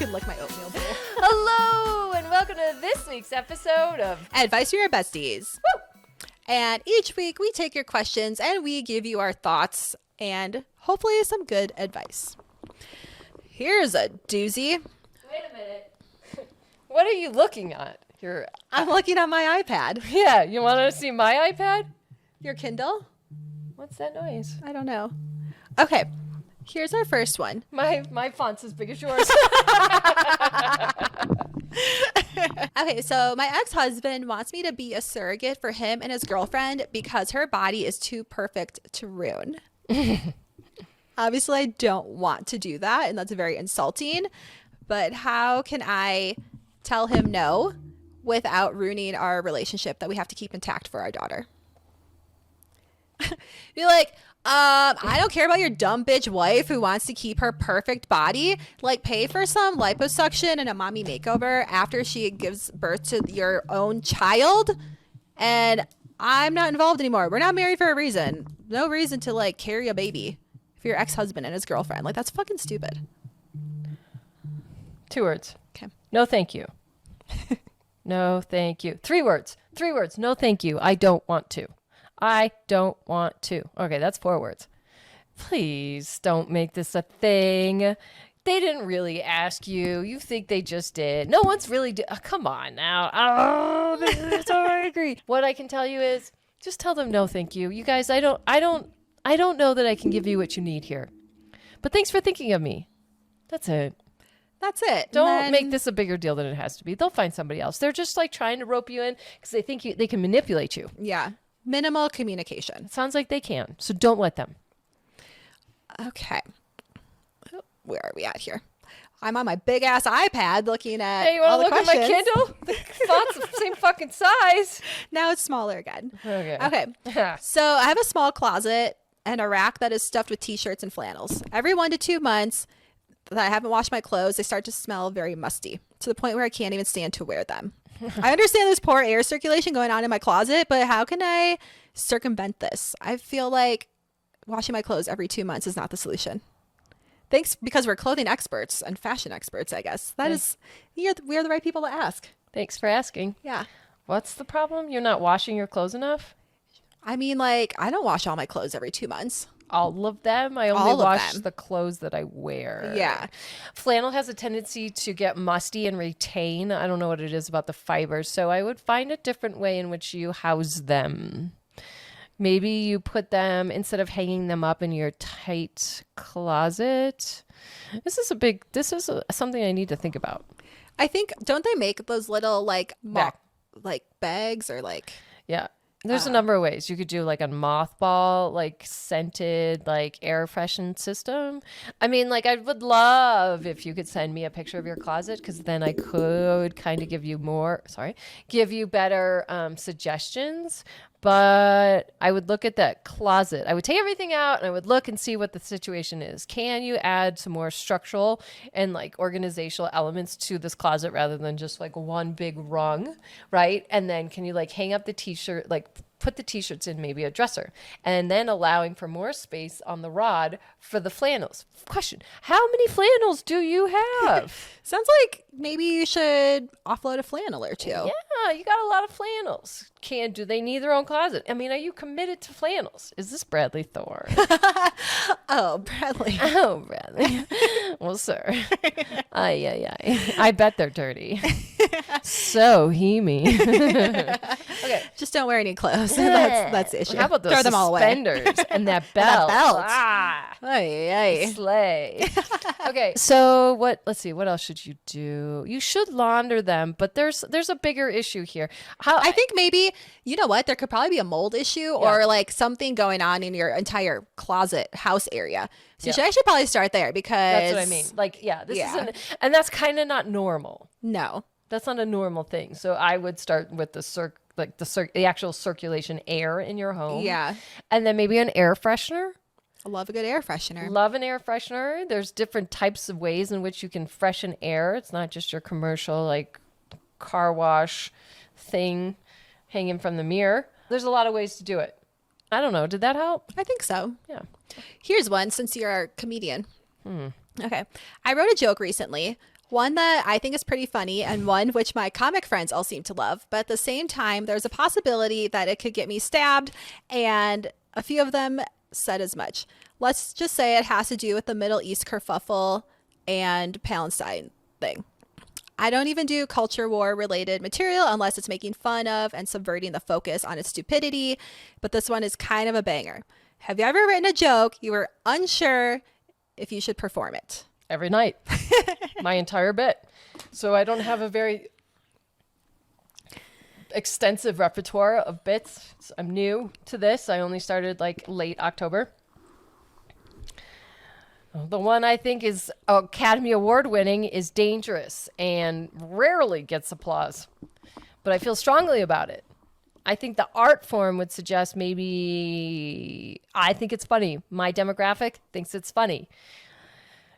can lick my oatmeal bowl. Hello, and welcome to this week's episode of Advice for Your Besties. Woo! And each week we take your questions and we give you our thoughts and hopefully some good advice. Here's a doozy. Wait a minute. What are you looking at? I'm looking at my iPad. Yeah, you want to see my iPad? Your Kindle? What's that noise? I don't know. Okay, here's our first one. My font's as big as yours. Okay, so my ex-husband wants me to be a surrogate for him and his girlfriend because her body is too perfect to ruin. Obviously, I don't want to do that, and that's very insulting. But how can I tell him no without ruining our relationship that we have to keep intact for our daughter? Be like, I don't care about your dumb bitch wife who wants to keep her perfect body. Like, pay for some liposuction and a mommy makeover after she gives birth to your own child. And I'm not involved anymore. We're not married for a reason. No reason to, like, carry a baby for your ex-husband and his girlfriend. Like, that's fucking stupid. 2 words. Okay. No, thank you. No, thank you. 3 words. 3 words. No, thank you. I don't want to. I don't want to. Okay, that's 4 words. Please don't make this a thing. They didn't really ask you. You think they just did. No one's really come on now. Oh, this is so angry. What I can tell you is just tell them no, thank you. You guys, I don't know that I can give you what you need here. But thanks for thinking of me. That's it. That's it. Don't make this a bigger deal than it has to be. They'll find somebody else. They're just like trying to rope you in because they think they can manipulate you. Yeah. Minimal communication. Sounds like they can. So don't let them. Okay. Where are we at here? I'm on my big ass iPad looking at Hey, you all want the to look at my questions. Kindle? The font's the same fucking size. Now it's smaller again. Okay. Okay. So I have a small closet and a rack that is stuffed with t-shirts and flannels. Every 1 to 2 months that I haven't washed my clothes, they start to smell very musty to the point where I can't even stand to wear them. I understand there's poor air circulation going on in my closet, but how can I circumvent this? I feel like washing my clothes every 2 months is not the solution. Thanks, because we're clothing experts and fashion experts, I guess. We're the right people to ask. Thanks for asking. Yeah. What's the problem? You're not washing your clothes enough? I mean, like, I don't wash all my clothes every 2 months. All of them? I only wash the clothes that I wear. Yeah. Flannel has a tendency to get musty and retain. I don't know what it is about the fibers. So I would find a different way in which you house them. Maybe you put them, instead of hanging them up in your tight closet. This is something I need to think about. I think, don't they make those little, like, bags or, like... Yeah. There's a number of ways. You could do like a mothball, like scented, like air freshen system. I mean, like I would love if you could send me a picture of your closet because then I could kind of give you better suggestions. But I would look at that closet. I would take everything out and I would look and see what the situation is. Can you add some more structural and like organizational elements to this closet rather than just like one big rung, right? And then can you like hang up the t-shirt, like put the t-shirts in maybe a dresser and then allowing for more space on the rod for the flannels. Question, how many flannels do you have? Sounds like maybe you should offload a flannel or two. Yeah, you got a lot of flannels. Do they need their own closet? I mean, are you committed to flannels? Is this Bradley Thorne? Oh, Bradley. Oh, Bradley. Well, sir. I bet they're dirty. So heamy. Okay. Just don't wear any clothes. That's the issue. How about those Throw them all away. suspenders and that belt? That belt. Ay. Slay. Okay, so let's see, what else should you do? You should launder them, but there's a bigger issue here. I think maybe, you know what, there could probably be a mold issue or like something going on in your entire closet house area. So you should actually probably start there because that's what I mean. Like, this isn't, and that's kind of not normal. No. That's not a normal thing. So I would start with the actual circulation air in your home. Yeah. And then maybe an air freshener. I love a good air freshener. Love an air freshener. There's different types of ways in which you can freshen air. It's not just your commercial like car wash thing hanging from the mirror. There's a lot of ways to do it. I don't know. Did that help? I think so. Yeah. Here's one since you're a comedian. Okay. I wrote a joke recently One that I think is pretty funny and one which my comic friends all seem to love. But at the same time, there's a possibility that it could get me stabbed, and a few of them said as much. Let's just say it has to do with the Middle East kerfuffle and Palestine thing. I don't even do culture war related material unless it's making fun of and subverting the focus on its stupidity, but this one is kind of a banger. Have you ever written a joke you were unsure if you should perform it? Every night. My entire bit. So I don't have a very extensive repertoire of bits. I'm new to this. I only started like late October. The one I think is Academy Award winning is dangerous and rarely gets applause. But I feel strongly about it. I think the art form would suggest maybe I think it's funny. My demographic thinks it's funny.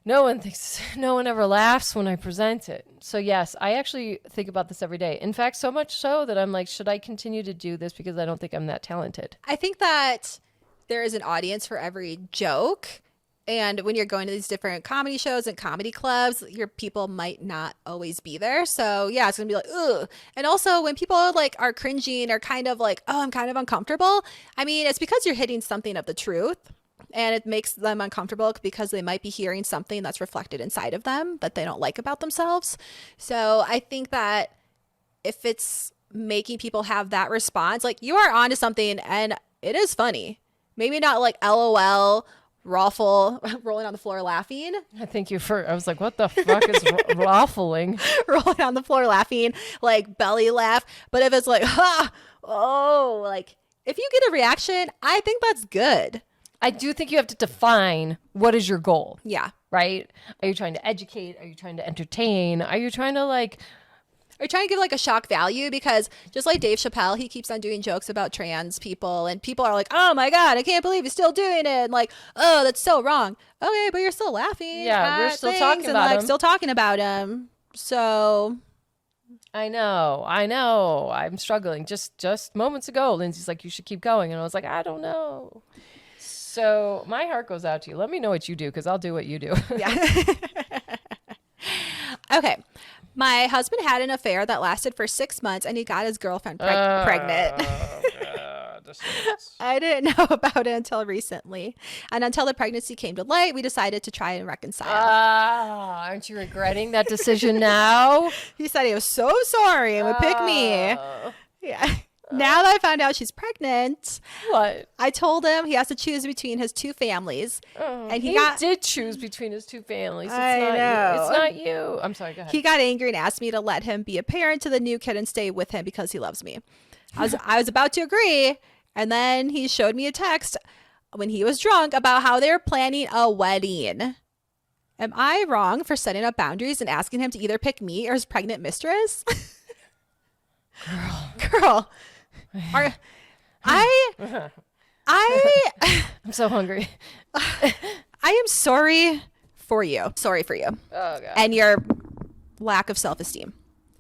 No one ever laughs when I present it. So yes, I actually think about this every day. In fact, so much so that I'm like, should I continue to do this because I don't think I'm that talented? I think that there is an audience for every joke. And when you're going to these different comedy shows and comedy clubs, your people might not always be there. So yeah, it's gonna be like, ugh. And also when people like are cringing or kind of like, oh, I'm kind of uncomfortable. I mean, it's because you're hitting something of the truth. And it makes them uncomfortable because they might be hearing something that's reflected inside of them that they don't like about themselves. So I think that if it's making people have that response, like you are onto something and it is funny. Maybe not like LOL, raffle, rolling on the floor laughing. I think I was like, what the fuck is raffling? Rolling on the floor laughing, like belly laugh. But if it's like, ha, oh, like if you get a reaction, I think that's good. I do think you have to define what is your goal. Yeah. Right? Are you trying to educate? Are you trying to entertain? Are you trying to like... Are you trying to give like a shock value? Because just like Dave Chappelle, he keeps on doing jokes about trans people and people are like, oh my God, I can't believe he's still doing it. And like, oh, that's so wrong. Okay, but you're still laughing. Yeah, we're still talking about him. Still talking about him. So... I know. I'm struggling. Just moments ago, Lindsay's like, you should keep going. And I was like, I don't know. So my heart goes out to you. Let me know what you do because I'll do what you do. Yeah. Okay. My husband had an affair that lasted for 6 months and he got his girlfriend pregnant. I didn't know about it until recently. And until the pregnancy came to light, we decided to try and reconcile. Aren't you regretting that decision now? He said he was so sorry and would pick me. Yeah. Now that I found out she's pregnant, what? I told him he has to choose between his two families. And he did choose between his two families. It's not you. I'm sorry, go ahead. He got angry and asked me to let him be a parent to the new kid and stay with him because he loves me. I was about to agree, and then he showed me a text when he was drunk about how they were planning a wedding. Am I wrong for setting up boundaries and asking him to either pick me or his pregnant mistress? Girl. I'm so hungry. I am sorry for you. Sorry for you. Oh, God. And your lack of self-esteem.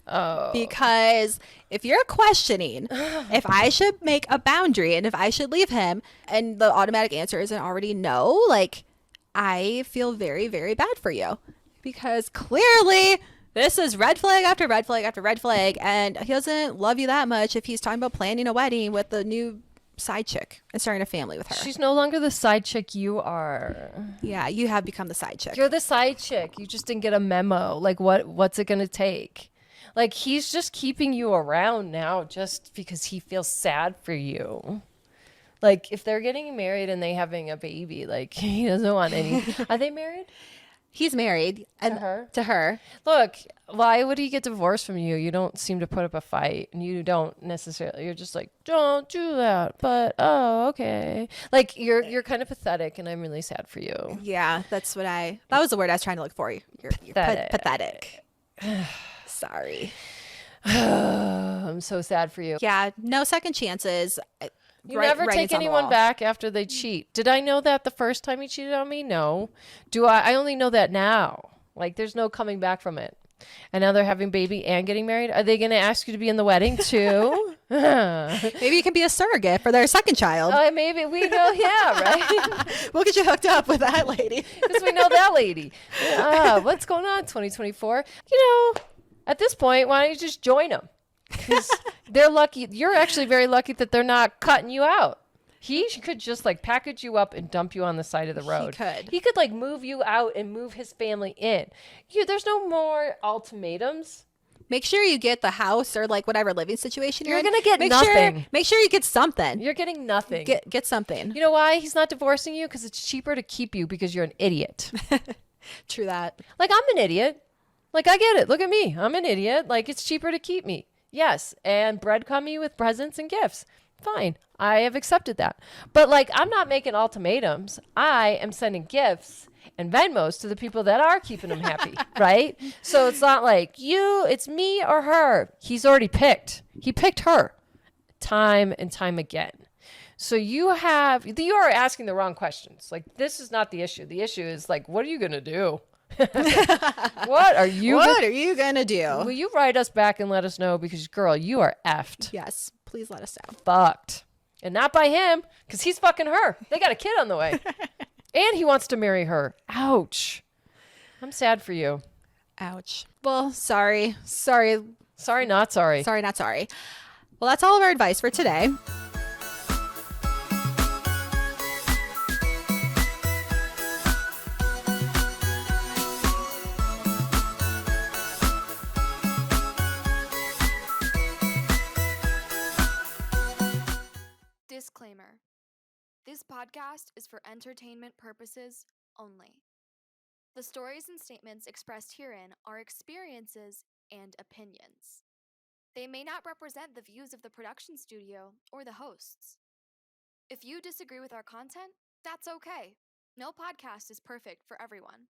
Oh. Because if you're questioning if I should make a boundary and if I should leave him and the automatic answer isn't already no, like I feel very, very bad for you because clearly this is red flag after red flag after red flag, and he doesn't love you that much if he's talking about planning a wedding with the new side chick and starting a family with her. She's no longer the side chick you are. Yeah, you have become the side chick. You're the side chick. You just didn't get a memo. Like, what's it going to take? Like, he's just keeping you around now just because he feels sad for you. Like, if they're getting married and they having a baby, like, he doesn't want any... Are they married? He's married. And to her. Look, why would he get divorced from you? You don't seem to put up a fight. And you don't necessarily... You're just like, don't do that. But, oh, okay. Like, you're kind of pathetic, and I'm really sad for you. Yeah, that's what that was the word I was trying to look for. You're pathetic. Sorry. I'm so sad for you. Yeah, no second chances. You never take anyone back after they cheat. Did I know that the first time he cheated on me? No. I only know that now. Like, there's no coming back from it. And now they're having baby and getting married. Are they going to ask you to be in the wedding too? Maybe you can be a surrogate for their second child. Maybe we know. Yeah, right. We'll get you hooked up with that lady. Because we know that lady. What's going on 2024? At this point, why don't you just join them? Because they're lucky. You're actually very lucky that they're not cutting you out. He could just like package you up and dump you on the side of the road. He could like move you out and move his family in. There's no more ultimatums. Make sure you get the house or like whatever living situation you're in. Gonna get nothing. Make sure you get something. You're getting nothing. Get something. You know why he's not divorcing you? Because it's cheaper to keep you because you're an idiot. True that. Like, I'm an idiot. Like, I get it. Look at me. I'm an idiot. Like, it's cheaper to keep me. Yes. And breadcrumb me with presents and gifts. Fine. I have accepted that. But like, I'm not making ultimatums. I am sending gifts and Venmos to the people that are keeping him happy, right? So it's not like it's me or her. He's already picked. He picked her time and time again. So you are asking the wrong questions. Like, this is not the issue. The issue is like, what are you going to do? What are you going to do? Will you write us back and let us know? Because, girl, you are effed. Yes. Please let us know. Fucked. And not by him, because he's fucking her. They got a kid on the way. And he wants to marry her. Ouch. I'm sad for you. Ouch. Well, sorry. Sorry, not sorry. Sorry, not sorry. Well, that's all of our advice for today. Disclaimer. This podcast is for entertainment purposes only. The stories and statements expressed herein are experiences and opinions. They may not represent the views of the production studio or the hosts. If you disagree with our content, that's okay. No podcast is perfect for everyone.